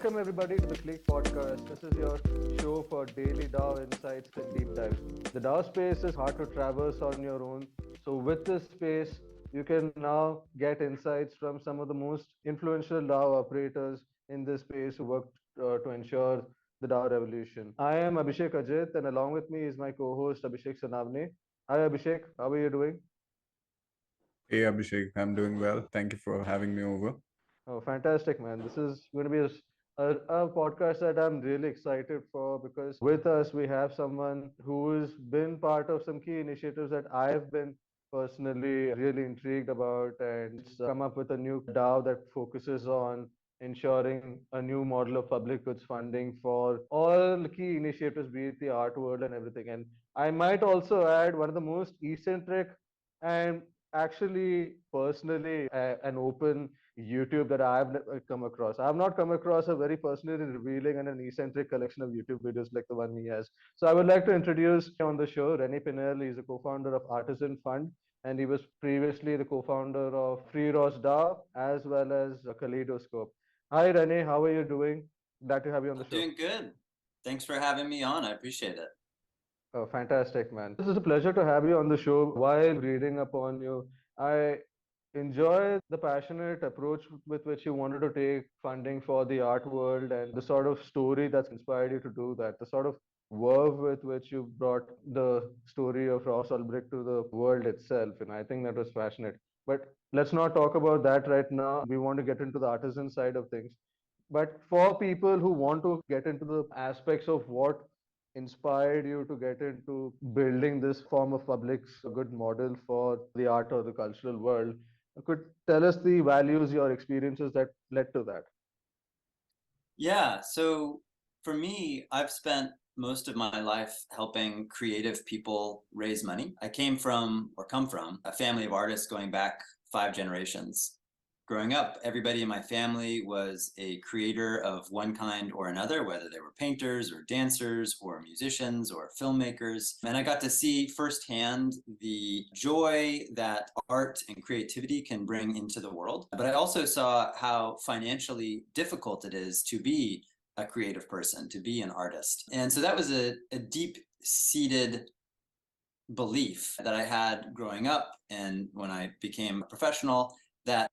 Welcome everybody to the Click Podcast. This is your show for daily DAO insights and deep dives. The DAO space is hard to traverse on your own. So with this space, you can now get insights from some of the most influential DAO operators in this space who work to ensure the DAO revolution. I am Abhishek Ajit, and along with me is my co-host Abhishek Sanavne. Hi Abhishek, how are you doing? Hey Abhishek, I'm doing well. Thank you for having me over. Oh, fantastic, man. This is going to be a podcast that I'm really excited for because with us, we have someone who's been part of some key initiatives that I've been personally really intrigued about. And it's come up with a new DAO that focuses on ensuring a new model of public goods funding for all key initiatives, be it the art world and everything. And I might also add one of the most eccentric and actually personally an open YouTube that I've come across. I've not come across a very personally revealing and an eccentric collection of YouTube videos like the one he has. So I would like to introduce on the show Rene Pinnell. He's a co-founder of Artizen Fund, and he was previously the co-founder of FreeRossDAO as well as Kaleidoscope. Hi Rene, how are you doing? Glad to have you on the I'm show. doing good. Thanks for having me on. I appreciate it. Oh, fantastic, man. This is a pleasure to have you on the show. While reading upon you, I enjoy the passionate approach with which you wanted to take funding for the art world and the sort of story that's inspired you to do that, the sort of verve with which you brought the story of Ross Ulbricht to the world itself. And I think that was passionate. But let's not talk about that right now. We want to get into the artisan side of things. But for people who want to get into the aspects of what inspired you to get into building this form of public good model for the art or the cultural world, could tell us the values, your experiences that led to that. Yeah, so for me, I've spent most of my life helping creative people raise money. I come from a family of artists going back 5 generations. Growing up, everybody in my family was a creator of one kind or another, whether they were painters or dancers or musicians or filmmakers. And I got to see firsthand the joy that art and creativity can bring into the world. But I also saw how financially difficult it is to be a creative person, to be an artist. And so that was a deep-seated belief that I had growing up and when I became a professional, that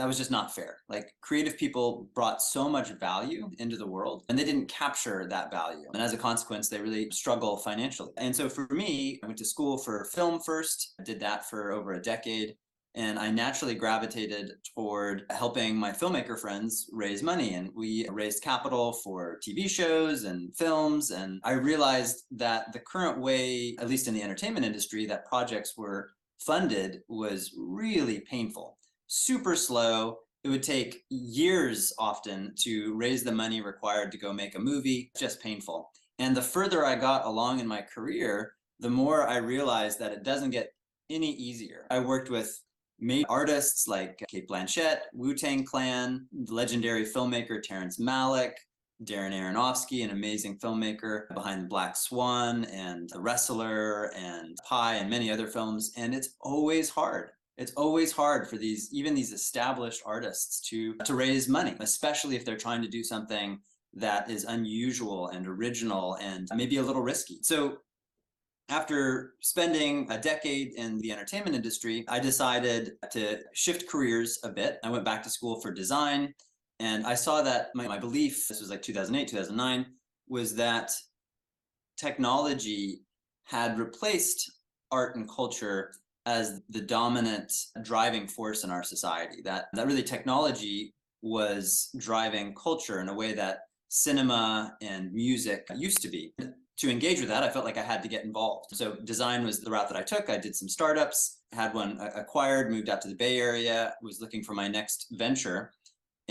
was just not fair. Like creative people brought so much value into the world and they didn't capture that value. And as a consequence, they really struggle financially. And so for me, I went to school for film first, I did that for over a decade. And I naturally gravitated toward helping my filmmaker friends raise money. And we raised capital for TV shows and films. And I realized that the current way, at least in the entertainment industry, that projects were funded was really painful. Super slow. It would take years often to raise the money required to go make a movie, just painful. And the further I got along in my career, the more I realized that it doesn't get any easier. I worked with major artists like Cate Blanchett, Wu-Tang Clan, the legendary filmmaker Terrence Malick, Darren Aronofsky, an amazing filmmaker behind Black Swan and The Wrestler and Pi and many other films. And it's always hard. It's always hard for even these established artists to raise money, especially if they're trying to do something that is unusual and original and maybe a little risky. So after spending a decade in the entertainment industry, I decided to shift careers a bit. I went back to school for design, and I saw that my belief, this was like 2008, 2009, was that technology had replaced art and culture as the dominant driving force in our society, that really technology was driving culture in a way that cinema and music used to be. To engage with that, I felt like I had to get involved. So design was the route that I took. I did some startups, had one acquired, moved out to the Bay Area, was looking for my next venture.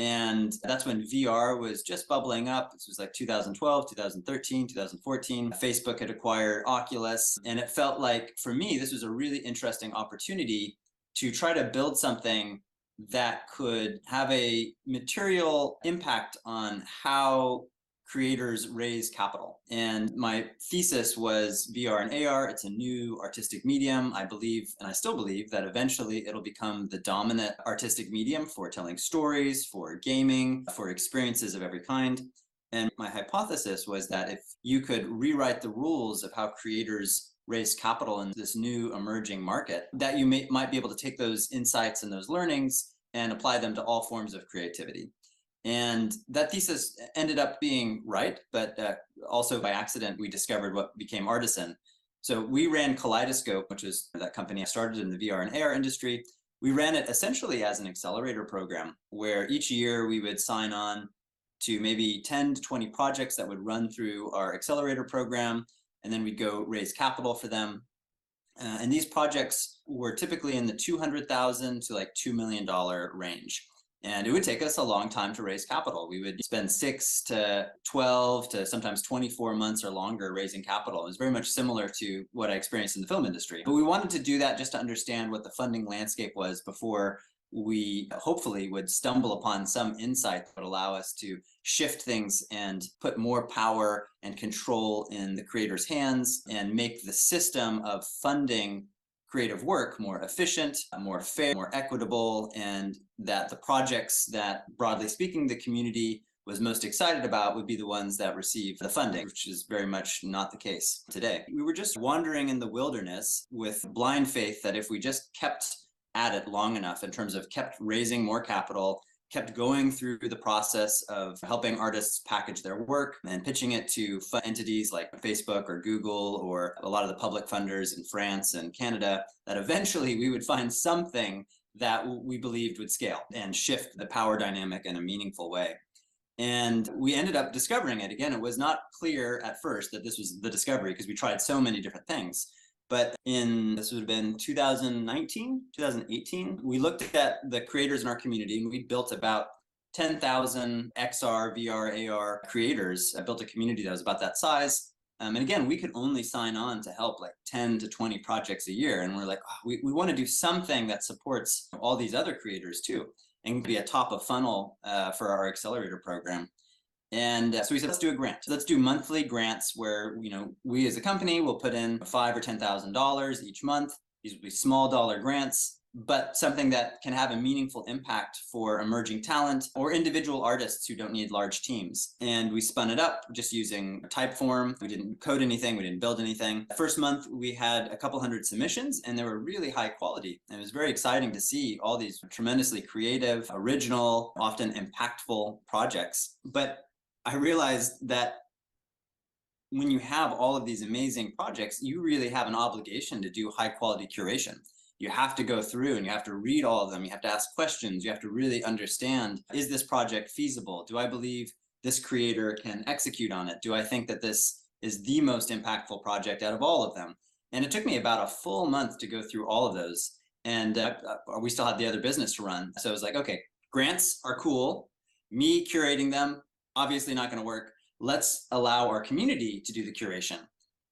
And that's when VR was just bubbling up. This was like 2012, 2013, 2014. Facebook had acquired Oculus. And it felt like, for me, this was a really interesting opportunity to try to build something that could have a material impact on how creators raise capital. And my thesis was VR and AR. It's a new artistic medium. I believe, and I still believe, that eventually it'll become the dominant artistic medium for telling stories, for gaming, for experiences of every kind. And my hypothesis was that if you could rewrite the rules of how creators raise capital in this new emerging market, that you might be able to take those insights and those learnings and apply them to all forms of creativity. And that thesis ended up being right, but also by accident, we discovered what became Artizen. So we ran Kaleidoscope, which is that company I started in the VR and AR industry. We ran it essentially as an accelerator program, where each year we would sign on to maybe 10 to 20 projects that would run through our accelerator program, and then we'd go raise capital for them. And these projects were typically in the $200,000 to like $2 million range. And it would take us a long time to raise capital. We would spend 6 to 12 to sometimes 24 months or longer raising capital. It was very much similar to what I experienced in the film industry. But we wanted to do that just to understand what the funding landscape was before we hopefully would stumble upon some insight that would allow us to shift things and put more power and control in the creator's hands and make the system of funding creative work more efficient, more fair, more equitable, and that the projects that, broadly speaking, the community was most excited about would be the ones that receive the funding, which is very much not the case today. We were just wandering in the wilderness with blind faith that if we just kept at it long enough in terms of kept raising more capital, kept going through the process of helping artists package their work and pitching it to entities like Facebook or Google or a lot of the public funders in France and Canada, that eventually we would find something that we believed would scale and shift the power dynamic in a meaningful way. And we ended up discovering it. Again, it was not clear at first that this was the discovery because we tried so many different things. But this would have been 2019, 2018, we looked at the creators in our community and we built about 10,000 XR, VR, AR creators. I built a community that was about that size. And again, we could only sign on to help like 10 to 20 projects a year. And we're like, oh, we want to do something that supports all these other creators too, and be a top of funnel for our accelerator program. And so we said, let's do a grant. Let's do monthly grants where, we as a company will put in $5,000 or $10,000 each month. These will be small dollar grants, but something that can have a meaningful impact for emerging talent or individual artists who don't need large teams. And we spun it up just using Typeform. We didn't code anything. We didn't build anything. The first month, we had a couple hundred submissions and they were really high quality. And it was very exciting to see all these tremendously creative, original, often impactful projects. But I realized that when you have all of these amazing projects, you really have an obligation to do high quality curation. You have to go through and you have to read all of them. You have to ask questions. You have to really understand, is this project feasible? Do I believe this creator can execute on it? Do I think that this is the most impactful project out of all of them? And it took me about a full month to go through all of those. And we still had the other business to run. So I was like, okay, grants are cool. Me curating them, obviously not going to work. Let's allow our community to do the curation.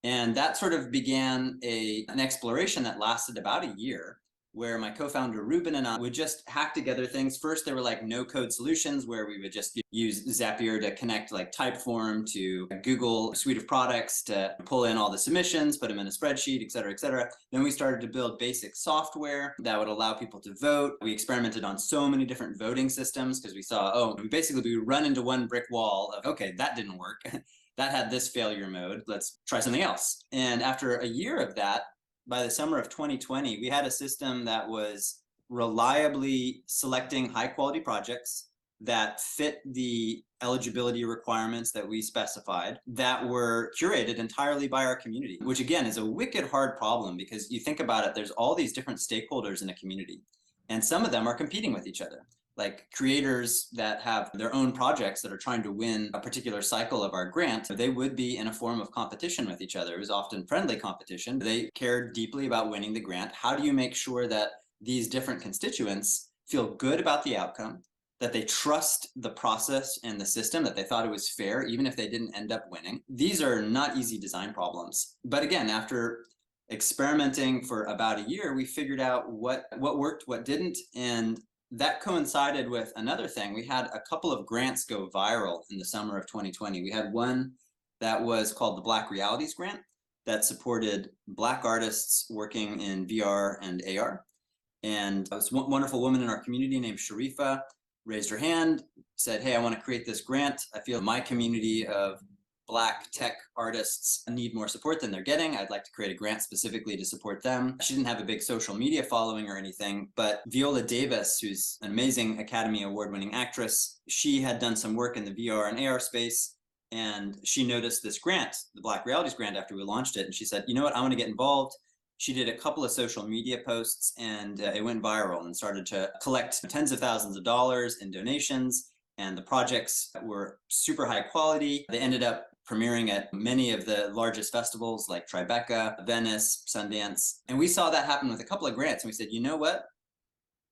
And that sort of began an exploration that lasted about a year, where my co-founder Ruben and I would just hack together things. First, there were like no-code solutions where we would just use Zapier to connect like Typeform to Google suite of products to pull in all the submissions, put them in a spreadsheet, et cetera, et cetera. Then we started to build basic software that would allow people to vote. We experimented on so many different voting systems because we saw, we run into one brick wall of, okay, that didn't work. That had this failure mode. Let's try something else. And after a year of that, by the summer of 2020, we had a system that was reliably selecting high quality projects that fit the eligibility requirements that we specified, that were curated entirely by our community, which again is a wicked hard problem because you think about it, there's all these different stakeholders in a community, and some of them are competing with each other. Like creators that have their own projects that are trying to win a particular cycle of our grant, they would be in a form of competition with each other. It was often friendly competition. They cared deeply about winning the grant. How do you make sure that these different constituents feel good about the outcome, that they trust the process and the system, that they thought it was fair, even if they didn't end up winning? These are not easy design problems. But again, after experimenting for about a year, we figured out what worked, what didn't, and that coincided with another thing. We had a couple of grants go viral in the summer of 2020. We had one that was called the Black Realities Grant that supported Black artists working in VR and AR. And this wonderful woman in our community named Sharifa raised her hand, said, hey, I want to create this grant. I feel my community of Black tech artists need more support than they're getting. I'd like to create a grant specifically to support them. She didn't have a big social media following or anything, but Viola Davis, who's an amazing Academy Award-winning actress, she had done some work in the VR and AR space, and she noticed this grant, the Black Realities Grant, after we launched it, and she said, you know what, I want to get involved. She did a couple of social media posts, and it went viral and started to collect tens of thousands of dollars in donations, and the projects were super high quality. They ended up premiering at many of the largest festivals like Tribeca, Venice, Sundance. And we saw that happen with a couple of grants. And we said, you know what?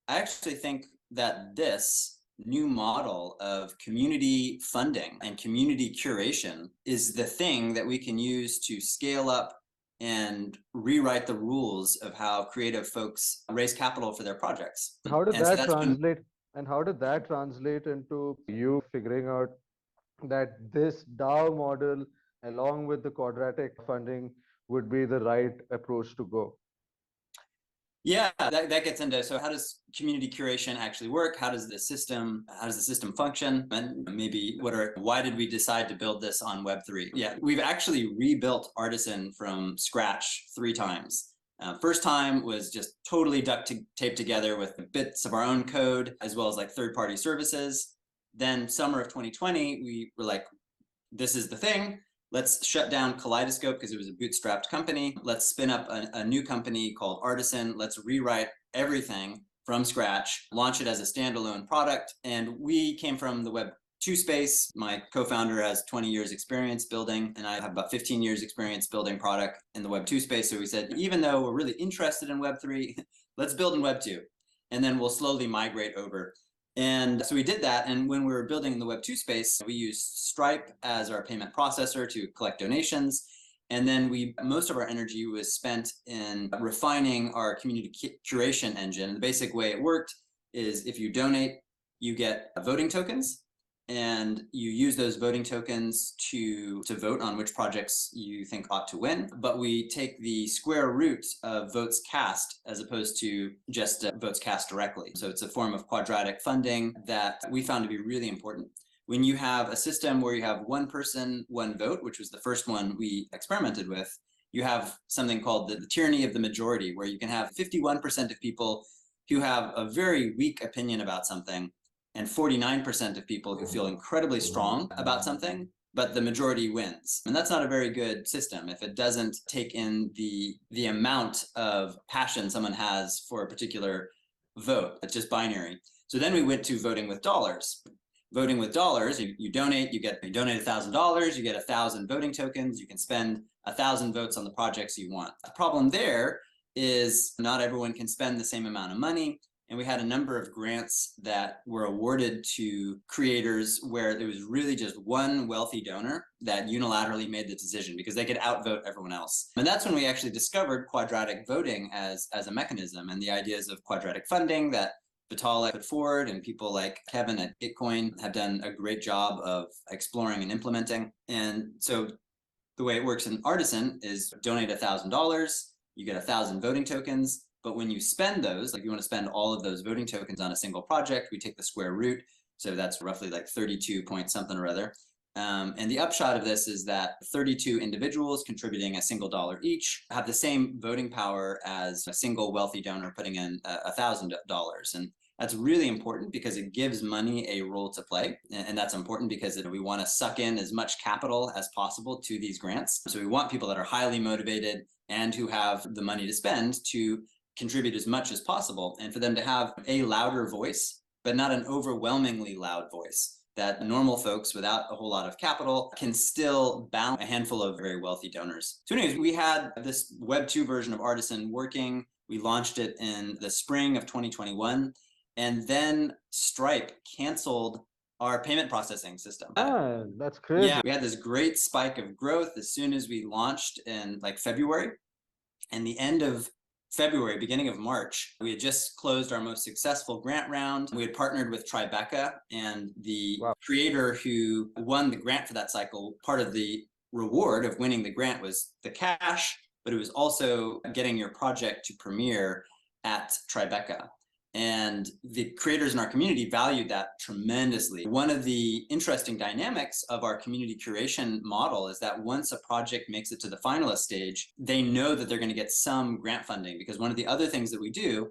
I actually think that this new model of community funding and community curation is the thing that we can use to scale up and rewrite the rules of how creative folks raise capital for their projects. How did And so that that's been translate? And how did that translate into you figuring out that this DAO model, along with the quadratic funding, would be the right approach to go? Yeah, that gets into, so how does community curation actually work? How does the system function? And maybe why did we decide to build this on Web3? Yeah, we've actually rebuilt Artizen from scratch 3 times. First time was just totally taped together with bits of our own code, as well as like third-party services. Then summer of 2020, we were like, this is the thing. Let's shut down Kaleidoscope because it was a bootstrapped company. Let's spin up a new company called Artizen. Let's rewrite everything from scratch, launch it as a standalone product. And we came from the Web 2 space. My co-founder has 20 years experience building, and I have about 15 years experience building product in the Web 2 space. So we said, even though we're really interested in Web 3, let's build in Web 2, and then we'll slowly migrate over. And so we did that. And when we were building in the Web 2 space, we used Stripe as our payment processor to collect donations. And then most of our energy was spent in refining our community curation engine. The basic way it worked is if you donate, you get voting tokens, and you use those voting tokens to vote on which projects you think ought to win. But we take the square root of votes cast as opposed to just votes cast directly. So it's a form of quadratic funding that we found to be really important. When you have a system where you have one person, one vote, which was the first one we experimented with, you have something called the tyranny of the majority, where you can have 51% of people who have a very weak opinion about something, and 49% of people who feel incredibly strong about something, but the majority wins. And that's not a very good system if it doesn't take in the amount of passion someone has for a particular vote. It's just binary. So then we went to voting with dollars. Voting with dollars, you donate, you donate $1,000, you get 1,000 voting tokens, you can spend 1,000 votes on the projects you want. The problem there is not everyone can spend the same amount of money. And we had a number of grants that were awarded to creators where there was really just one wealthy donor that unilaterally made the decision because they could outvote everyone else. And that's when we actually discovered quadratic voting as a mechanism, and the ideas of quadratic funding that Vitalik put forward and people like Kevin at Bitcoin have done a great job of exploring and implementing. And so the way it works in Artizen is donate $1,000, you get 1,000 voting tokens. But when you spend those, like you want to spend all of those voting tokens on a single project, we take the square root. So that's roughly like 32 point something or other. And the upshot of this is that 32 individuals contributing a single dollar each have the same voting power as a single wealthy donor putting in $1,000. And that's really important because it gives money a role to play. And that's important because we want to suck in as much capital as possible to these grants. So we want people that are highly motivated and who have the money to spend to contribute as much as possible, and for them to have a louder voice, but not an overwhelmingly loud voice, that normal folks without a whole lot of capital can still balance a handful of very wealthy donors. So anyways, we had this Web 2 version of Artizen working. We launched it in the spring of 2021, and then Stripe canceled our payment processing system. That's crazy. Yeah, we had this great spike of growth as soon as we launched in like February, and the end of February, beginning of March, we had just closed our most successful grant round. We had partnered with Tribeca, and the creator who won the grant for that cycle, part of the reward of winning the grant was the cash, but it was also getting your project to premiere at Tribeca. And the creators in our community valued that tremendously. One of the interesting dynamics of our community curation model is that once a project makes it to the finalist stage, they know that they're going to get some grant funding, because one of the other things that we do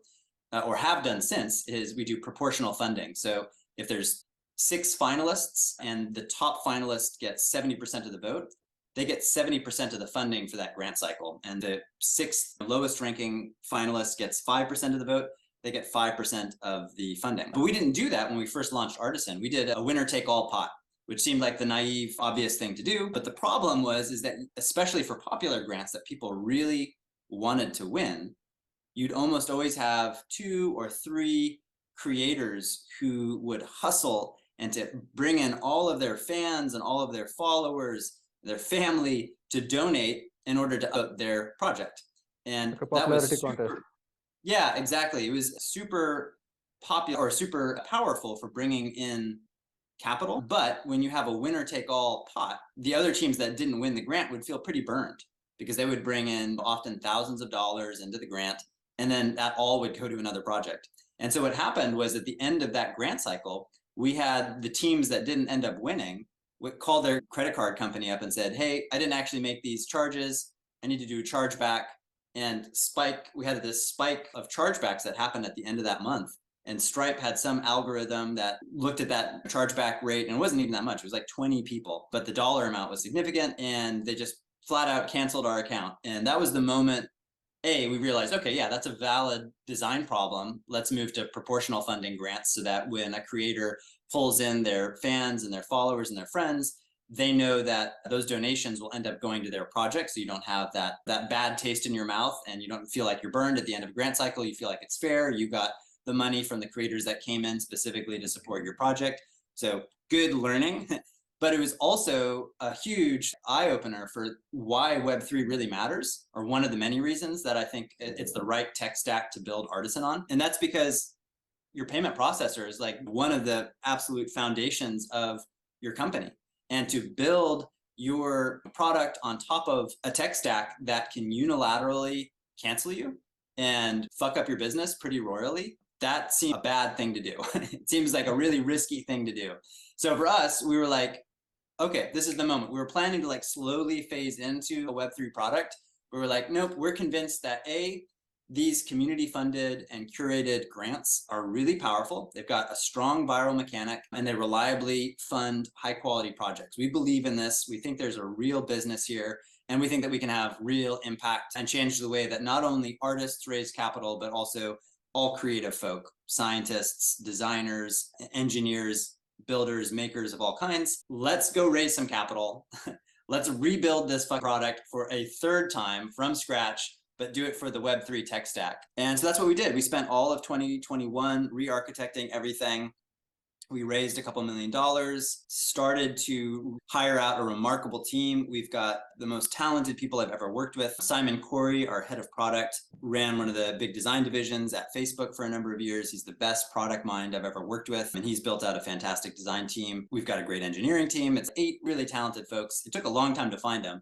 or have done since is we do proportional funding. So if there's 6 finalists and the top finalist gets 70% of the vote, they get 70% of the funding for that grant cycle. And the 6th lowest ranking finalist gets 5% of the vote. They get 5% of the funding. But we didn't do that when we first launched Artizen. We did a winner-take-all pot, which seemed like the naive, obvious thing to do. But the problem is that, especially for popular grants that people really wanted to win, you'd almost always have 2 or 3 creators who would hustle and to bring in all of their fans and all of their followers, their family, to donate in order to up their project. And like a popularity contest. Yeah, exactly. It was super popular or super powerful for bringing in capital. But when you have a winner take all pot, the other teams that didn't win the grant would feel pretty burned, because they would bring in often thousands of dollars into the grant, and then that all would go to another project. And so what happened was, at the end of that grant cycle, we had the teams that didn't end up winning would call their credit card company up and said, hey, I didn't actually make these charges. I need to do a chargeback. And we had this spike of chargebacks that happened at the end of that month. And Stripe had some algorithm that looked at that chargeback rate, and it wasn't even that much. It was like 20 people, but the dollar amount was significant, and they just flat out canceled our account. And that was the moment, we realized, okay, yeah, that's a valid design problem. Let's move to proportional funding grants, so that when a creator pulls in their fans and their followers and their friends, they know that those donations will end up going to their project. So you don't have that bad taste in your mouth, and you don't feel like you're burned at the end of a grant cycle. You feel like it's fair. You got the money from the creators that came in specifically to support your project. So good learning. But it was also a huge eye-opener for why Web3 really matters, or one of the many reasons that I think it's the right tech stack to build Artizen on. And that's because your payment processor is like one of the absolute foundations of your company. And to build your product on top of a tech stack that can unilaterally cancel you and fuck up your business pretty royally, that seemed a bad thing to do. It seems like a really risky thing to do. So for us, we were like, okay, this is the moment. We were planning to like slowly phase into a Web3 product. We were like, nope, we're convinced that these community funded and curated grants are really powerful. They've got a strong viral mechanic, and they reliably fund high quality projects. We believe in this. We think there's a real business here, and we think that we can have real impact and change the way that not only artists raise capital, but also all creative folk, scientists, designers, engineers, builders, makers of all kinds. Let's go raise some capital. Let's rebuild this product for a 3rd time from scratch, but do it for the Web3 tech stack. And so that's what we did. We spent all of 2021 re-architecting everything. We raised a couple $1 million, started to hire out a remarkable team. We've got the most talented people I've ever worked with. Simon Corey, our head of product, ran one of the big design divisions at Facebook for a number of years. He's the best product mind I've ever worked with, and he's built out a fantastic design team. We've got a great engineering team. It's 8 really talented folks. It took a long time to find them.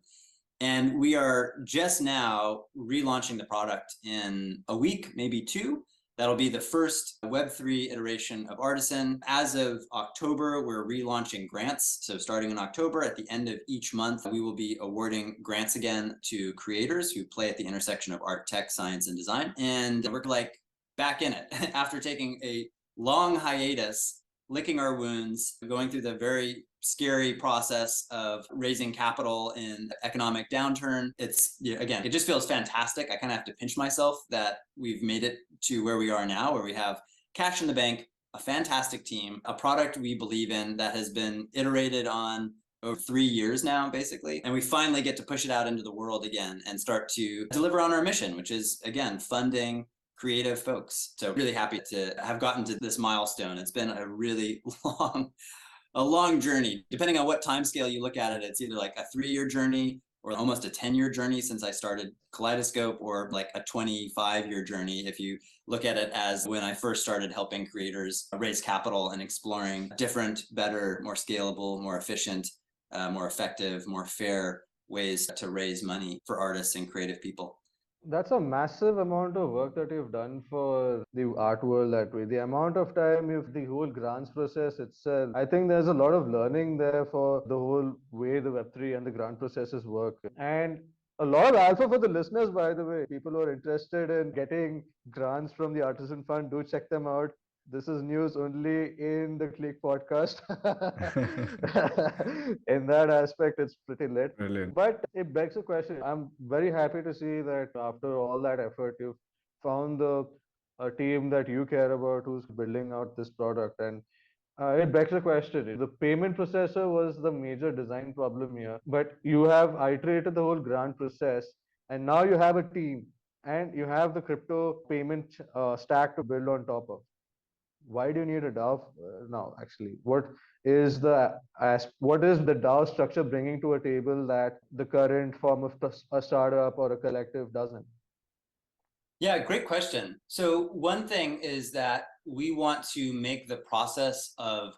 And we are just now relaunching the product in a week, maybe 2. That'll be the first Web3 iteration of Artizen. As of October, we're relaunching grants. So starting in October, at the end of each month, we will be awarding grants again to creators who play at the intersection of art, tech, science, and design. And we're like back in it after taking a long hiatus, licking our wounds, going through the very scary process of raising capital in economic downturn. Again, it just feels fantastic. I kind of have to pinch myself that we've made it to where we are now, where we have cash in the bank, a fantastic team, a product we believe in that has been iterated on over 3 years now, basically. And we finally get to push it out into the world again and start to deliver on our mission, which is, again, funding creative folks. So really happy to have gotten to this milestone. It's been a really long journey. Depending on what time scale you look at it, it's either like a 3-year journey or almost a 10-year journey since I started Kaleidoscope, or like a 25-year journey if you look at it as when I first started helping creators raise capital and exploring different, better, more scalable, more efficient, more effective, more fair ways to raise money for artists and creative people. That's a massive amount of work that you've done for the art world that way. The amount of time the whole grants process itself, I think there's a lot of learning there for the whole way the Web3 and the grant processes work. And a lot of alpha for the listeners, by the way. People who are interested in getting grants from the Artizen Fund, do check them out. This is news only in the Click podcast. In that aspect, it's pretty lit. Brilliant. But it begs a question. I'm very happy to see that after all that effort, you've found a team that you care about who's building out this product. And it begs the question. The payment processor was the major design problem here, but you have iterated the whole grant process, and now you have a team and you have the crypto payment stack to build on top of. Why do you need a DAO now? Actually, what is the DAO structure bringing to a table that the current form of a startup or a collective doesn't? Yeah, great question. So one thing is that we want to make the process of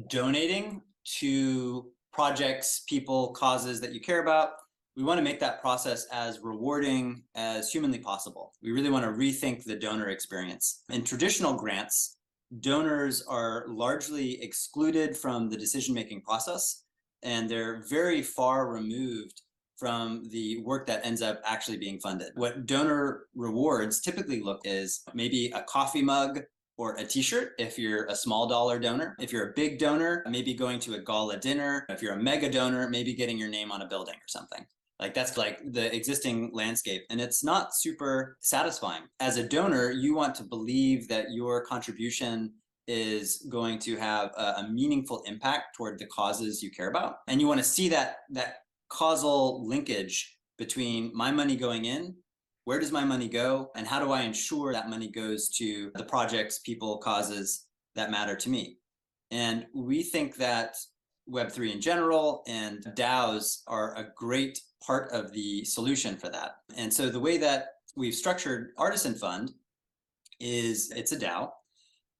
donating to projects, people, causes that you care about, we want to make that process as rewarding as humanly possible. We really want to rethink the donor experience. In traditional grants, donors are largely excluded from the decision-making process, and they're very far removed from the work that ends up actually being funded. What donor rewards typically look is maybe a coffee mug or a t-shirt if you're a small dollar donor. If you're a big donor, maybe going to a gala dinner. If you're a mega donor, maybe getting your name on a building or something. Like that's like the existing landscape, and it's not super satisfying. As a donor, you want to believe that your contribution is going to have a meaningful impact toward the causes you care about. And you want to see that causal linkage between my money going in, where does my money go, and how do I ensure that money goes to the projects, people, causes that matter to me. And we think that Web3 in general and DAOs are a great part of the solution for that. And so the way that we've structured Artizen Fund is it's a DAO.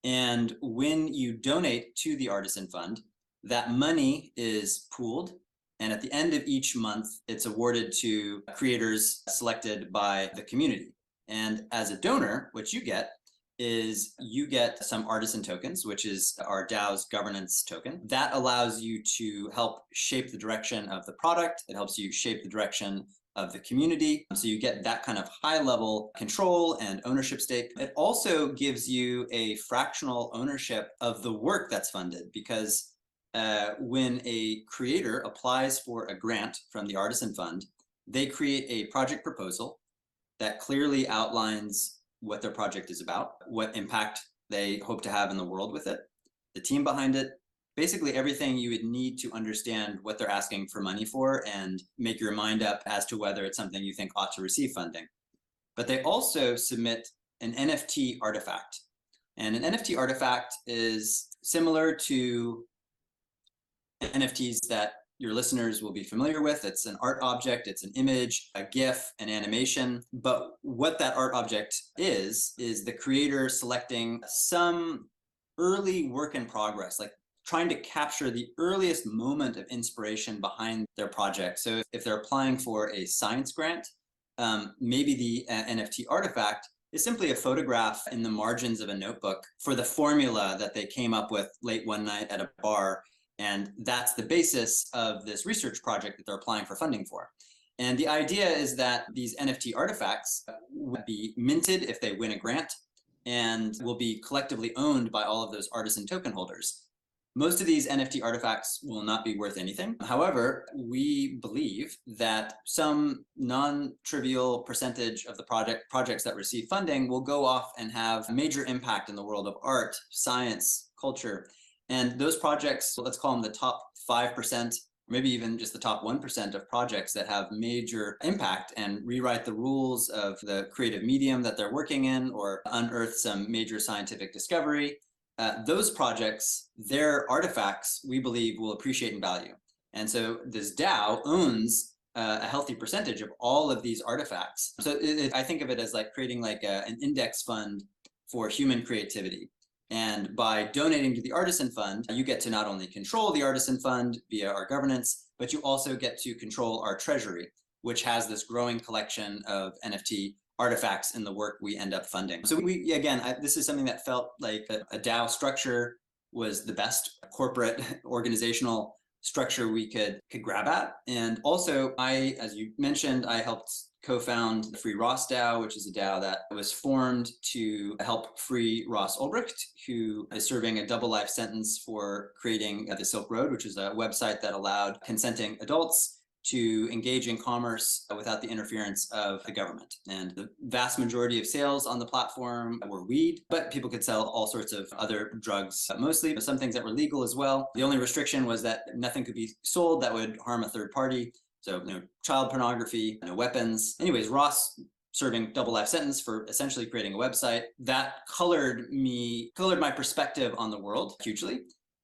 And when you donate to the Artizen Fund, that money is pooled. And at the end of each month, it's awarded to creators selected by the community. And as a donor, what you get is you get some Artizen tokens, which is our DAO's governance token. That allows you to help shape the direction of the product. It helps you shape the direction of the community. So you get that kind of high level control and ownership stake. It also gives you a fractional ownership of the work that's funded, because when a creator applies for a grant from the Artizen Fund, they create a project proposal that clearly outlines what their project is about, what impact they hope to have in the world with it, the team behind it, basically everything you would need to understand what they're asking for money for and make your mind up as to whether it's something you think ought to receive funding. But they also submit an NFT artifact. And an NFT artifact is similar to NFTs that your listeners will be familiar with. It's an art object, it's an image, a GIF, an animation. But what that art object is the creator selecting some early work in progress, like trying to capture the earliest moment of inspiration behind their project. So if they're applying for a science grant, maybe the NFT artifact is simply a photograph in the margins of a notebook for the formula that they came up with late one night at a bar. And that's the basis of this research project that they're applying for funding for. And the idea is that these NFT artifacts will be minted if they win a grant and will be collectively owned by all of those Artizen token holders. Most of these NFT artifacts will not be worth anything. However, we believe that some non-trivial percentage of the projects that receive funding will go off and have a major impact in the world of art, science, culture. And those projects, let's call them the top 5%, maybe even just the top 1% of projects that have major impact and rewrite the rules of the creative medium that they're working in or unearth some major scientific discovery. Those projects, their artifacts, we believe will appreciate in value. And so this DAO owns a healthy percentage of all of these artifacts. So I think of it as like creating like an index fund for human creativity. And by donating to the Artizen Fund, you get to not only control the Artizen Fund via our governance, but you also get to control our treasury, which has this growing collection of NFT artifacts in the work we end up funding. So this is something that felt like a DAO structure was the best corporate organizational structure we could grab at. And also, as you mentioned, I helped co-found the FreeRossDAO, which is a DAO that was formed to help free Ross Ulbricht, who is serving a double life sentence for creating the Silk Road, which is a website that allowed consenting adults to engage in commerce without the interference of the government. And the vast majority of sales on the platform were weed, but people could sell all sorts of other drugs, mostly, but some things that were legal as well. The only restriction was that nothing could be sold that would harm a third party. So, child pornography, no weapons. Anyways, Ross serving double life sentence for essentially creating a website that colored my perspective on the world hugely.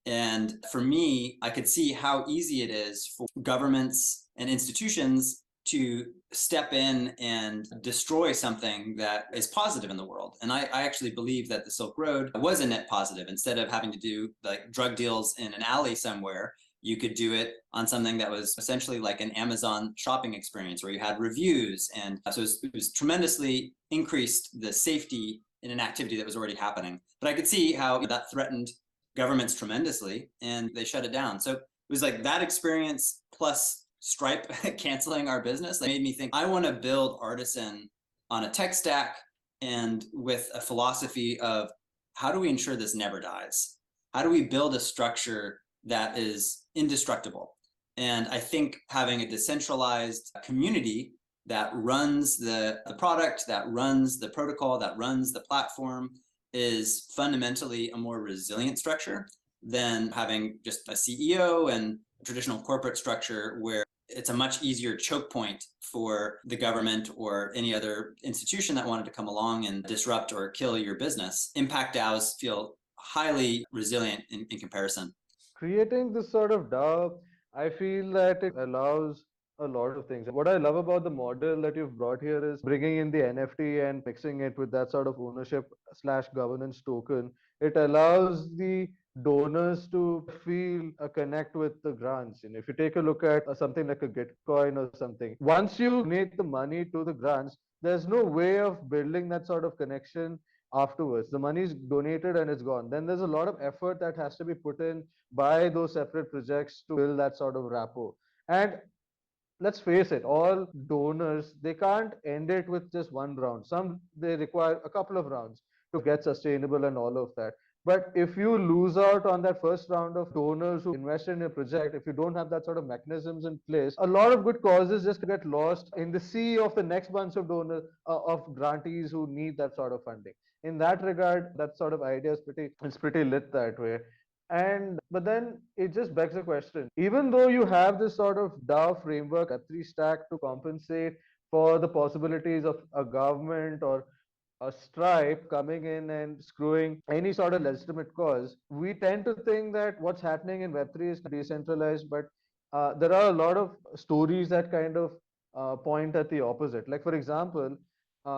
And for me, I could see how easy it is for governments and institutions to step in and destroy something that is positive in the world. And I actually believe that the Silk Road was a net positive. Instead of having to do like drug deals in an alley somewhere, you could do it on something that was essentially like an Amazon shopping experience where you had reviews. And so it was tremendously increased the safety in an activity that was already happening. But I could see how that threatened governments tremendously, and they shut it down. So it was like that experience plus Stripe canceling our business made me think, I want to build Artizen on a tech stack and with a philosophy of how do we ensure this never dies? How do we build a structure that is indestructible? And I think having a decentralized community that runs the product, that runs the protocol, that runs the platform is fundamentally a more resilient structure than having just a CEO and a traditional corporate structure where it's a much easier choke point for the government or any other institution that wanted to come along and disrupt or kill your business. Impact DAOs feel highly resilient in comparison. Creating this sort of DAO, I feel that it allows a lot of things. What I love about the model that you've brought here is bringing in the NFT and mixing it with that sort of ownership / governance token. It allows the donors to feel a connect with the grants. And if you take a look at something like a Gitcoin or something, once you donate the money to the grants, there's no way of building that sort of connection afterwards. The money is donated and it's gone. Then there's a lot of effort that has to be put in by those separate projects to build that sort of rapport. And let's face it, all donors, they can't end it with just one round. Some, they require a couple of rounds to get sustainable and all of that. But if you lose out on that first round of donors who invest in a project, if you don't have that sort of mechanisms in place, a lot of good causes just get lost in the sea of the next bunch of donors, of grantees who need that sort of funding. In that regard, that sort of idea is pretty lit that way. And but then it just begs the question, even though you have this sort of DAO framework, a three stack to compensate for the possibilities of a government or a Stripe coming in and screwing any sort of legitimate cause, we tend to think that what's happening in Web3 is decentralized, but there are a lot of stories that kind of point at the opposite. Like, for example,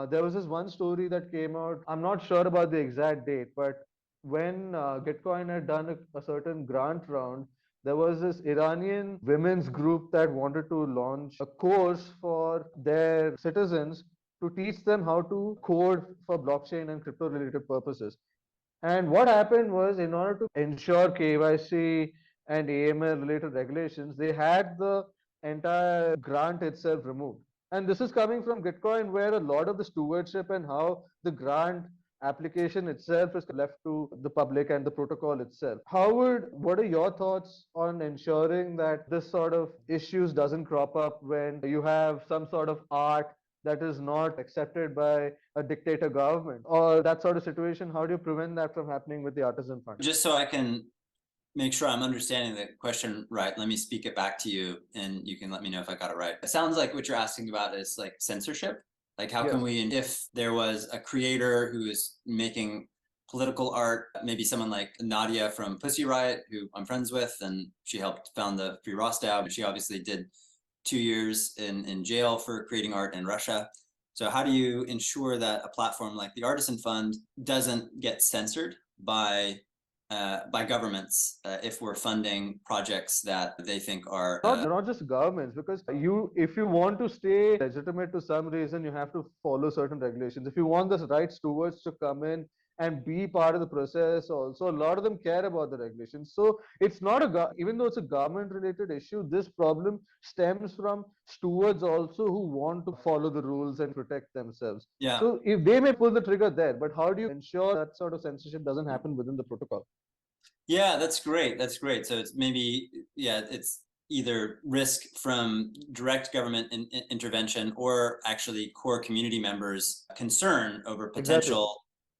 there was this one story that came out, I'm not sure about the exact date, but when Gitcoin had done a certain grant round, there was this Iranian women's group that wanted to launch a course for their citizens to teach them how to code for blockchain and crypto related purposes. And what happened was, in order to ensure KYC and AML related regulations, they had the entire grant itself removed. And this is coming from Gitcoin, where a lot of the stewardship and how the grant application itself is left to the public and the protocol itself. What are your thoughts on ensuring that this sort of issues doesn't crop up when you have some sort of art that is not accepted by a dictator government or that sort of situation? How do you prevent that from happening with the Artizen Fund? Just so I can make sure I'm understanding the question right, let me speak it back to you and you can let me know if I got it right. It sounds like what you're asking about is like censorship. Like how can we, if there was a creator who is making political art, maybe someone like Nadia from Pussy Riot, who I'm friends with, and she helped found the FreeRossDAO, but she obviously did 2 years in jail for creating art in Russia. So how do you ensure that a platform like the Artizen Fund doesn't get censored by governments if we're funding projects that they think are not just governments, because if you want to stay legitimate to some reason, you have to follow certain regulations. If you want the right stewards to come in and be part of the process, also a lot of them care about the regulations. So it's not even though it's a government related issue, this problem stems from stewards also who want to follow the rules and protect themselves. yeah. So if they may pull the trigger there, but how do you ensure that sort of censorship doesn't happen within the protocol? Yeah, that's great. That's great. So it's maybe, yeah, it's either risk from direct government intervention or actually core community members' concern over potential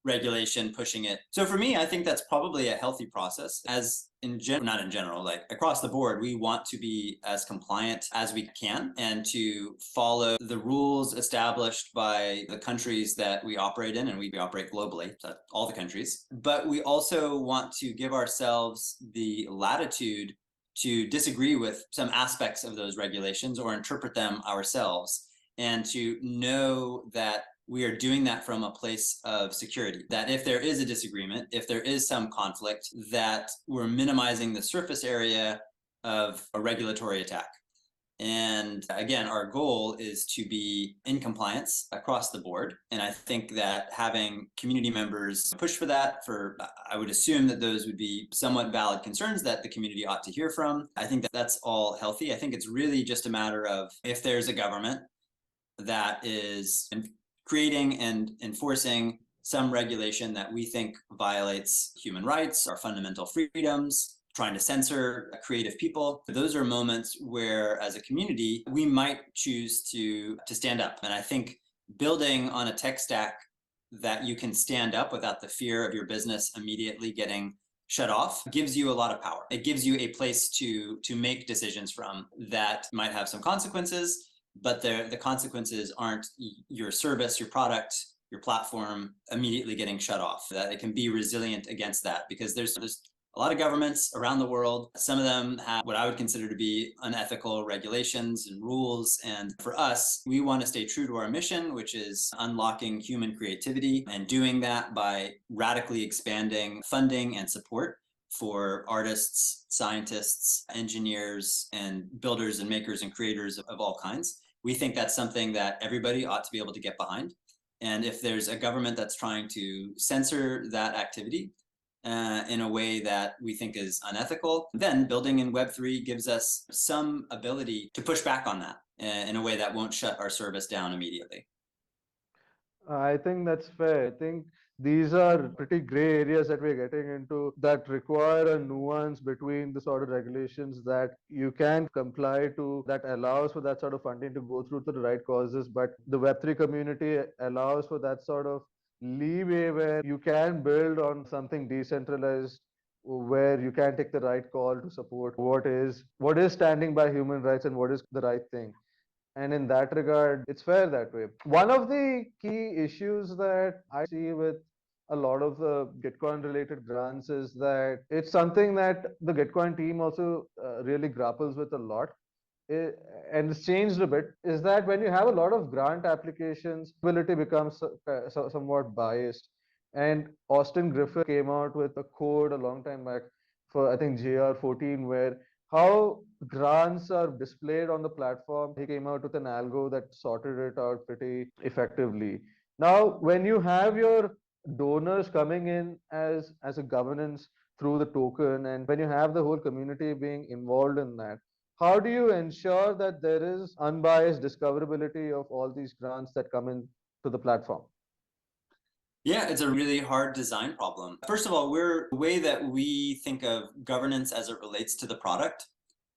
regulation pushing it. So for me, I think that's probably a healthy process. As not in general, like across the board, we want to be as compliant as we can and to follow the rules established by the countries that we operate in, and we operate globally, so all the countries. But we also want to give ourselves the latitude to disagree with some aspects of those regulations or interpret them ourselves, and to know that we are doing that from a place of security, that if there is a disagreement, if there is some conflict, that we're minimizing the surface area of a regulatory attack. And again, our goal is to be in compliance across the board. And I think that having community members push for that, I would assume that those would be somewhat valid concerns that the community ought to hear from. I think that that's all healthy. I think it's really just a matter of, if there's a government that is creating and enforcing some regulation that we think violates human rights, our fundamental freedoms, trying to censor creative people, those are moments where, as a community, we might choose to stand up. And I think building on a tech stack that you can stand up without the fear of your business immediately getting shut off gives you a lot of power. It gives you a place to make decisions from that might have some consequences, but the consequences aren't your service, your product, your platform immediately getting shut off. That it can be resilient against that, because there's a lot of governments around the world. Some of them have what I would consider to be unethical regulations and rules. And for us, we want to stay true to our mission, which is unlocking human creativity, and doing that by radically expanding funding and support for artists, scientists, engineers, and builders and makers and creators of all kinds. We think that's something that everybody ought to be able to get behind. And if there's a government that's trying to censor that activity in a way that we think is unethical, then building in Web3 gives us some ability to push back on that in a way that won't shut our service down immediately. I think that's fair. I think these are pretty gray areas that we're getting into that require a nuance between the sort of regulations that you can comply to, that allows for that sort of funding to go through to the right causes. But the Web3 community allows for that sort of leeway where you can build on something decentralized, where you can take the right call to support what is standing by human rights and what is the right thing. And in that regard, it's fair that way. One of the key issues that I see with a lot of the Gitcoin related grants is that it's something that the Gitcoin team also really grapples with a lot. And it's changed a bit, is that when you have a lot of grant applications, ability becomes somewhat biased. And Austin Griffith came out with a code a long time back for, I think, JR14, where how grants are displayed on the platform. He came out with an algo that sorted it out pretty effectively. Now, when you have your donors coming in as a governance through the token, and when you have the whole community being involved in that, how do you ensure that there is unbiased discoverability of all these grants that come in to the platform? Yeah, it's a really hard design problem. First of all, the way that we think of governance as it relates to the product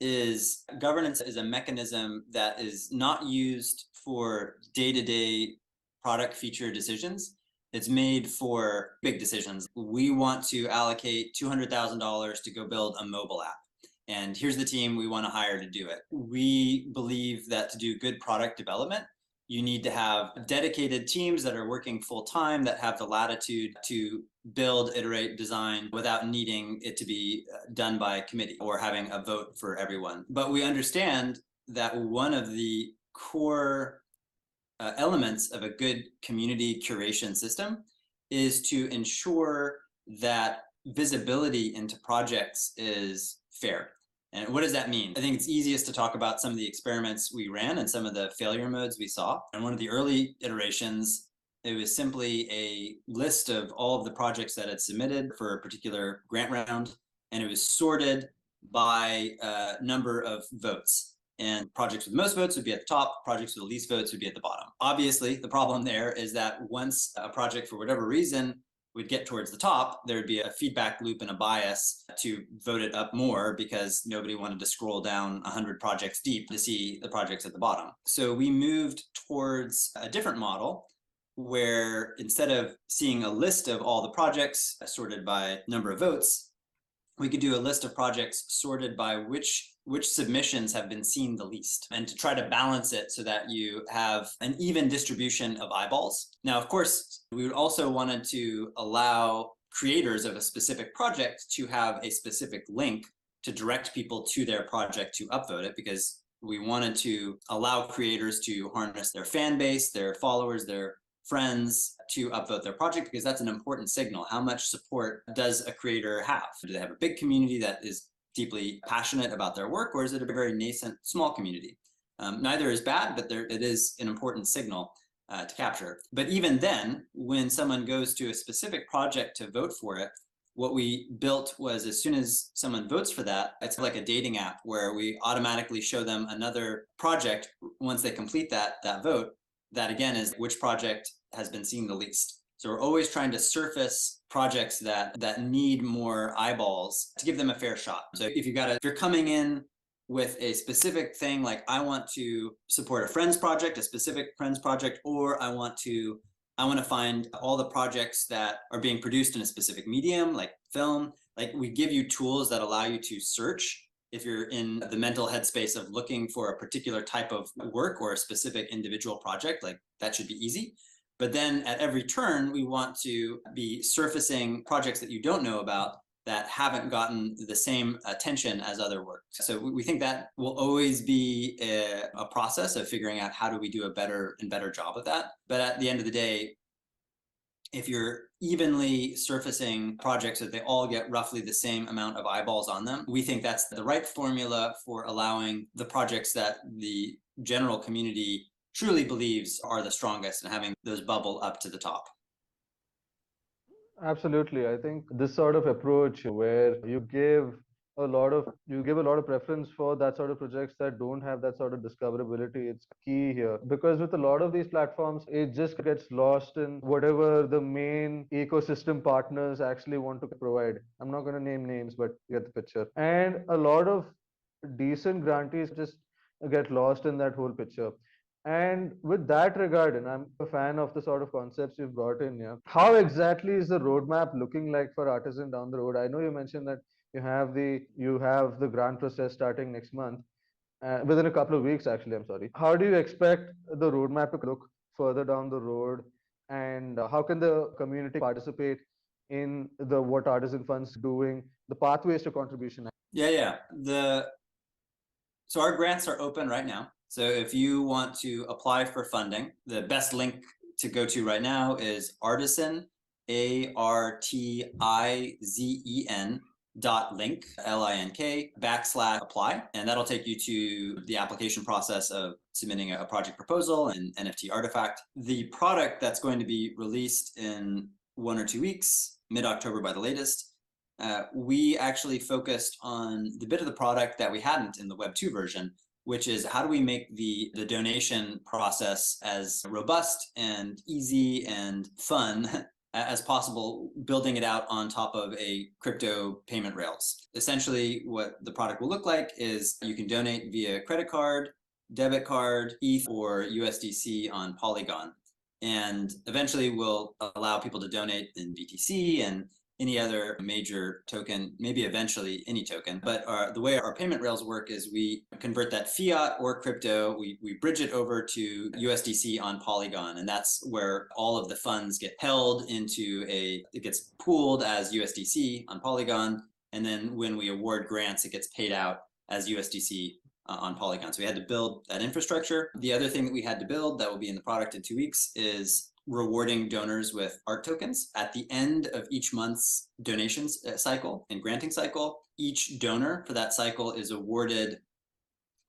is governance is a mechanism that is not used for day-to-day product feature decisions. It's made for big decisions. We want to allocate $200,000 to go build a mobile app, and here's the team we want to hire to do it. We believe that to do good product development, you need to have dedicated teams that are working full time, that have the latitude to build, iterate, design without needing it to be done by a committee or having a vote for everyone. But we understand that one of the core elements of a good community curation system is to ensure that visibility into projects is fair. And what does that mean? I think it's easiest to talk about some of the experiments we ran and some of the failure modes we saw. And one of the early iterations, it was simply a list of all of the projects that had submitted for a particular grant round, and it was sorted by number of votes. And projects with the most votes would be at the top, projects with the least votes would be at the bottom. Obviously, the problem there is that once a project, for whatever reason, would get towards the top, there would be a feedback loop and a bias to vote it up more because nobody wanted to scroll down 100 projects deep to see the projects at the bottom. So we moved towards a different model where instead of seeing a list of all the projects sorted by number of votes, we could do a list of projects sorted by which submissions have been seen the least, and to try to balance it so that you have an even distribution of eyeballs. Now, of course, we would also wanted to allow creators of a specific project to have a specific link to direct people to their project to upvote it, because we wanted to allow creators to harness their fan base, their followers, their friends to upvote their project, because that's an important signal. How much support does a creator have? Do they have a big community that is deeply passionate about their work, or is it a very nascent, small community? Neither is bad, but it is an important signal to capture. But even then, when someone goes to a specific project to vote for it, what we built was, as soon as someone votes for that, it's like a dating app where we automatically show them another project once they complete that vote. That again is which project has been seen the least. So we're always trying to surface projects that need more eyeballs to give them a fair shot. So if you're coming in with a specific thing, like I want to support a friend's project, a specific friend's project, or I want to find all the projects that are being produced in a specific medium, like film, like we give you tools that allow you to search. If you're in the mental headspace of looking for a particular type of work or a specific individual project, like that should be easy. But then at every turn, we want to be surfacing projects that you don't know about that haven't gotten the same attention as other work. So we think that will always be a process of figuring out how do we do a better and better job of that. But at the end of the day, if you're evenly surfacing projects that they all get roughly the same amount of eyeballs on them, we think that's the right formula for allowing the projects that the general community truly believes are the strongest and having those bubble up to the top. Absolutely. I think this sort of approach where you give a lot of preference for that sort of projects that don't have that sort of discoverability, it's key here. Because with a lot of these platforms, it just gets lost in whatever the main ecosystem partners actually want to provide. I'm not going to name names, but you get the picture. And a lot of decent grantees just get lost in that whole picture. And with that regard, and I'm a fan of the sort of concepts you've brought in here, how exactly is the roadmap looking like for Artizen down the road? I know you mentioned that you have the grant process starting next month, within a couple of weeks, actually, I'm sorry. How do you expect the roadmap to look further down the road? And how can the community participate in what Artizen Fund's doing, the pathways to contribution? Yeah. So our grants are open right now. So if you want to apply for funding, the best link to go to right now is Artizen, ARTIZEN.link, LINK /apply. And that'll take you to the application process of submitting a project proposal and NFT artifact. The product that's going to be released in 1 or 2 weeks, mid-October by the latest, we actually focused on the bit of the product that we hadn't in the Web 2 version, which is how do we make the donation process as robust and easy and fun as possible, building it out on top of a crypto payment rails. Essentially, what the product will look like is you can donate via credit card, debit card, ETH, or USDC on Polygon. And eventually we'll allow people to donate in BTC and any other major token, maybe eventually any token. But the way our payment rails work is we convert that fiat or crypto, we bridge it over to USDC on Polygon. And that's where all of the funds get held into it gets pooled as USDC on Polygon. And then when we award grants, it gets paid out as USDC on Polygon. So we had to build that infrastructure. The other thing that we had to build that will be in the product in 2 weeks is rewarding donors with art tokens. At the end of each month's donations cycle and granting cycle, each donor for that cycle is awarded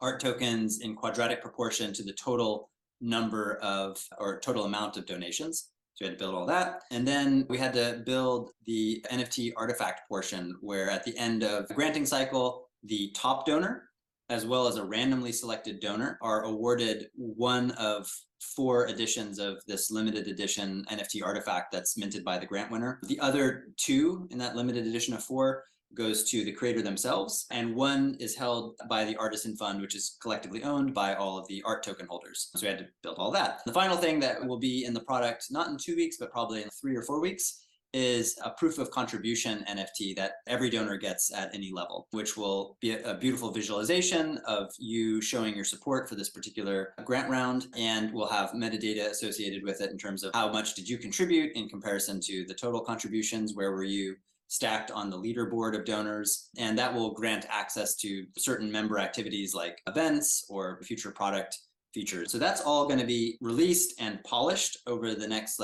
art tokens in quadratic proportion to the total number of, or total amount of donations. So we had to build all that. And then we had to build the NFT artifact portion, where at the end of the granting cycle, the top donor, as well as a randomly selected donor, are awarded one of 4 editions of this limited edition NFT artifact that's minted by the grant winner. The other 2 in that limited edition of 4 goes to the creator themselves, and 1 is held by the Artizen Fund, which is collectively owned by all of the art token holders. So we had to build all that. The final thing that will be in the product, not in 2 weeks, but probably in 3 or 4 weeks, is a proof of contribution NFT that every donor gets at any level, which will be a beautiful visualization of you showing your support for this particular grant round, and will have metadata associated with it in terms of how much did you contribute in comparison to the total contributions, where were you stacked on the leaderboard of donors, and that will grant access to certain member activities like events or future product features. So that's all going to be released and polished over the next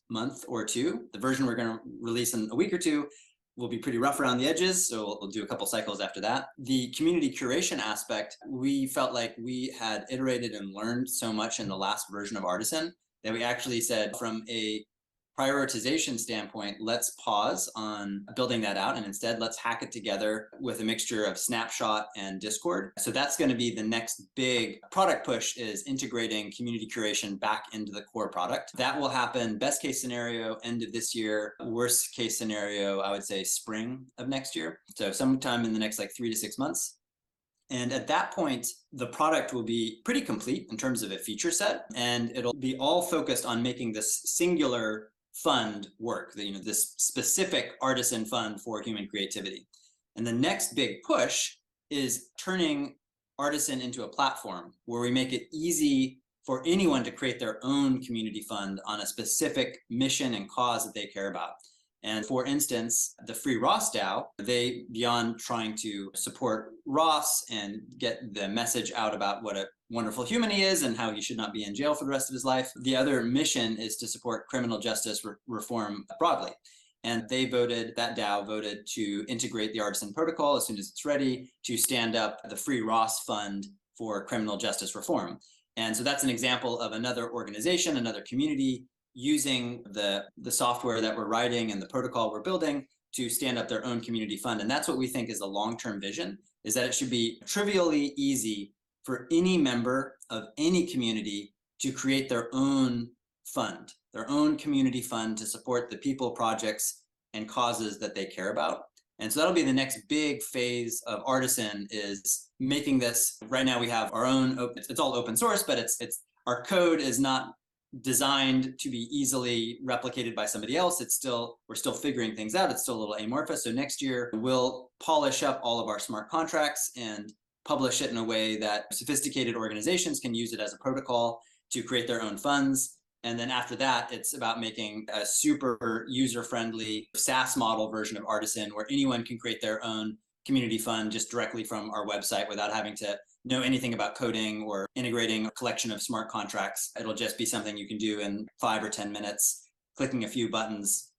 month or 2. The version we're going to release in a week or 2 will be pretty rough around the edges, so we'll do a couple cycles after that. The community curation aspect, we felt like we had iterated and learned so much in the last version of Artizen that we actually said, from a prioritization standpoint, let's pause on building that out, and instead let's hack it together with a mixture of Snapshot and Discord. So that's going to be the next big product push, is integrating community curation back into the core product. That will happen, best case scenario, end of this year. Worst case scenario, I would say spring of next year. So sometime in the next 3 to 6 months. And at that point, the product will be pretty complete in terms of a feature set, and it'll be all focused on making this singular fund work, this specific Artizen Fund for human creativity. And the next big push is turning Artizen into a platform where we make it easy for anyone to create their own community fund on a specific mission and cause that they care about. And for instance, the FreeRossDAO, they, beyond trying to support Ross and get the message out about what a wonderful human he is and how he should not be in jail for the rest of his life, the other mission is to support criminal justice reform broadly. And they voted, that DAO voted to integrate the Artizen protocol as soon as it's ready, to stand up the Free Ross Fund for criminal justice reform. And so that's an example of another organization, another community, using the software that we're writing and the protocol we're building to stand up their own community fund. And that's what we think is the long-term vision, is that it should be trivially easy for any member of any community to create their own fund, their own community fund to support the people, projects, and causes that they care about. And so that'll be the next big phase of Artizen, is making this. Right now we have our own, it's all open source, but it's our code is not designed to be easily replicated by somebody else. We're still figuring things out. It's still a little amorphous. So next year we'll polish up all of our smart contracts and publish it in a way that sophisticated organizations can use it as a protocol to create their own funds. And then after that, it's about making a super user-friendly SaaS model version of Artizen, where anyone can create their own community fund just directly from our website without having to know anything about coding or integrating a collection of smart contracts. It'll just be something you can do in 5 or 10 minutes, clicking a few buttons,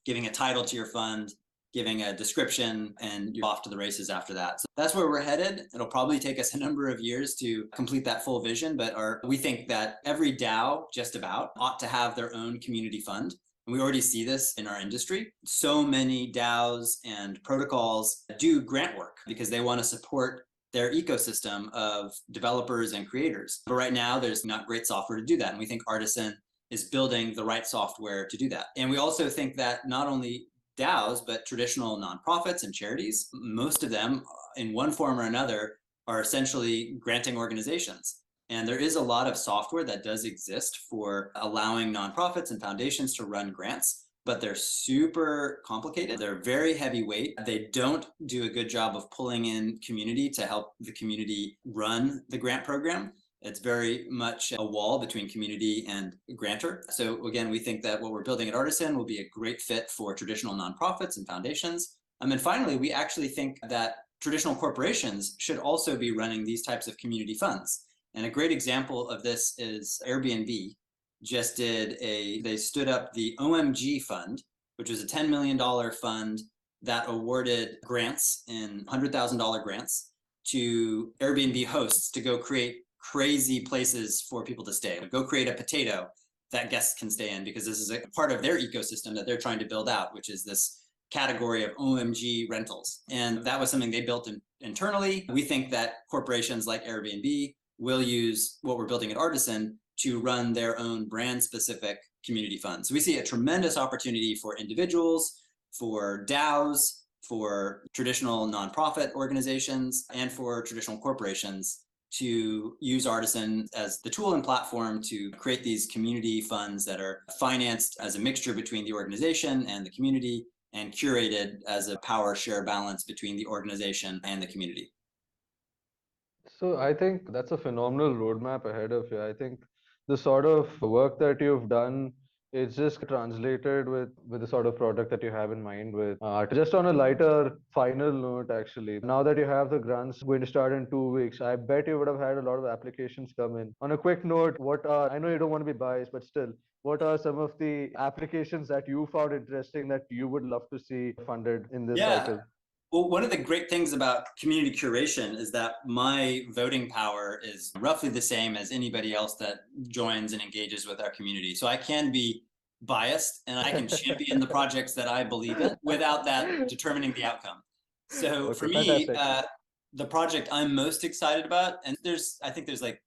giving a title to your fund, giving a description, and you're off to the races after that. So that's where we're headed. It'll probably take us a number of years to complete that full vision, but we think that every DAO just about ought to have their own community fund. And we already see this in our industry. So many DAOs and protocols do grant work because they want to support their ecosystem of developers and creators. But right now, there's not great software to do that. And we think Artizen is building the right software to do that. And we also think that not only DAOs, but traditional nonprofits and charities, most of them in one form or another are essentially granting organizations. And there is a lot of software that does exist for allowing nonprofits and foundations to run grants, but they're super complicated. They're very heavyweight. They don't do a good job of pulling in community to help the community run the grant program. It's very much a wall between community and grantor. So again, we think that what we're building at Artizen will be a great fit for traditional nonprofits and foundations. And then finally, we actually think that traditional corporations should also be running these types of community funds. And a great example of this is Airbnb they stood up the OMG fund, which was a $10 million fund that awarded grants in $100,000 grants to Airbnb hosts to go create crazy places for people to stay. Go create a potato that guests can stay in, because this is a part of their ecosystem that they're trying to build out, which is this category of OMG rentals. And that was something they built internally. We think that corporations like Airbnb will use what we're building at Artizen to run their own brand specific community funds. So we see a tremendous opportunity for individuals, for DAOs, for traditional nonprofit organizations, and for traditional corporations to use Artizen as the tool and platform to create these community funds that are financed as a mixture between the organization and the community, and curated as a power share balance between the organization and the community. So I think that's a phenomenal roadmap ahead of you. I think the sort of work that you've done is just translated with the sort of product that you have in mind with art. Just on a lighter final note, actually, now that you have the grants going to start in 2 weeks, I bet you would have had a lot of applications come in. On a quick note, I know you don't want to be biased, but still, what are some of the applications that you found interesting that you would love to see funded in this cycle? Well, one of the great things about community curation is that my voting power is roughly the same as anybody else that joins and engages with our community. So I can be biased and I can champion the projects that I believe in without that determining the outcome. So Okay, for me, fantastic. the project I'm most excited about, and I think there's like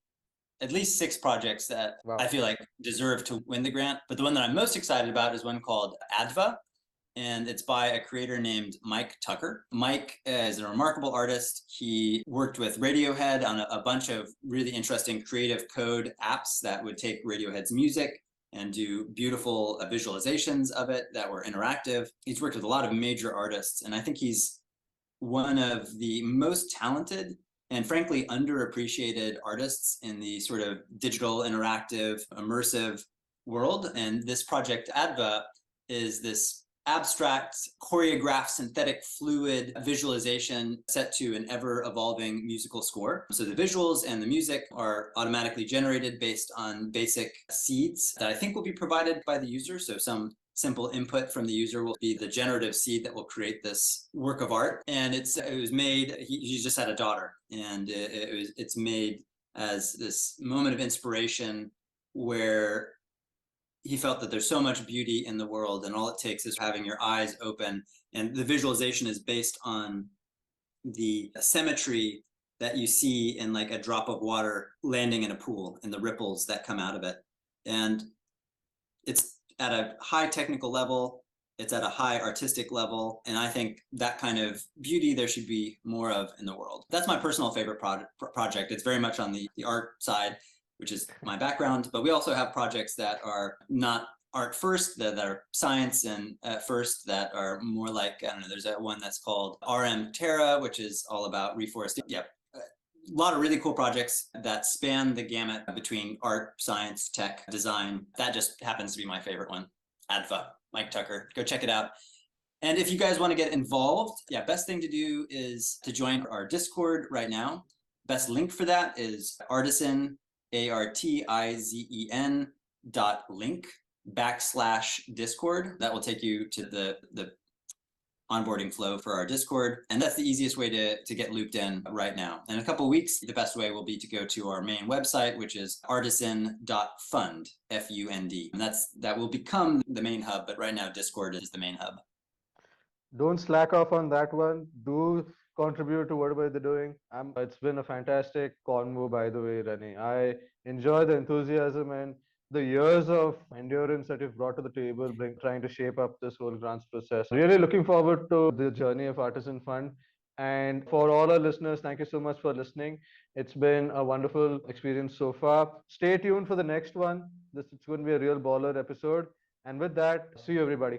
at least 6 projects that Wow. I feel like deserve to win the grant. But the one that I'm most excited about is one called ADVA. And it's by a creator named Mike Tucker. Mike is a remarkable artist. He worked with Radiohead on a bunch of really interesting creative code apps that would take Radiohead's music and do beautiful visualizations of it that were interactive. He's worked with a lot of major artists, and I think he's one of the most talented and frankly underappreciated artists in the sort of digital, interactive, immersive world. And this project, ADVA, is this abstract, choreographed, synthetic, fluid visualization set to an ever-evolving musical score. So the visuals and the music are automatically generated based on basic seeds that I think will be provided by the user. So some simple input from the user will be the generative seed that will create this work of art. And it was made, he just had a daughter, and it's made as this moment of inspiration where he felt that there's so much beauty in the world, and all it takes is having your eyes open. And the visualization is based on the symmetry that you see in like a drop of water landing in a pool and the ripples that come out of it. And it's at a high technical level, it's at a high artistic level. And I think that kind of beauty there should be more of in the world. That's my personal favorite project. It's very much on the art side, which is my background, but we also have projects that are not art first, that are science and first, that are more like, I don't know, there's one that's called RM Terra, which is all about reforestation. Yeah, a lot of really cool projects that span the gamut between art, science, tech, design. That just happens to be my favorite one, ADVA, Mike Tucker. Go check it out. And if you guys want to get involved, best thing to do is to join our Discord right now. Best link for that is Artizen, artizen.link/Discord. That will take you to the onboarding flow for our Discord. And that's the easiest way to get looped in right now. In a couple of weeks, the best way will be to go to our main website, which is artizen.fund, F-U-N-D. And that will become the main hub, but right now Discord is the main hub. Don't slack off on that one. Do contribute to whatever they're doing. It's been a fantastic convo, by the way, Rene. I enjoy the enthusiasm and the years of endurance that you've brought to the table, trying to shape up this whole grants process. Really looking forward to the journey of Artizen Fund. And for all our listeners, thank you so much for listening. It's been a wonderful experience so far. Stay tuned for the next one. It's going to be a real baller episode. And with that, see you, everybody.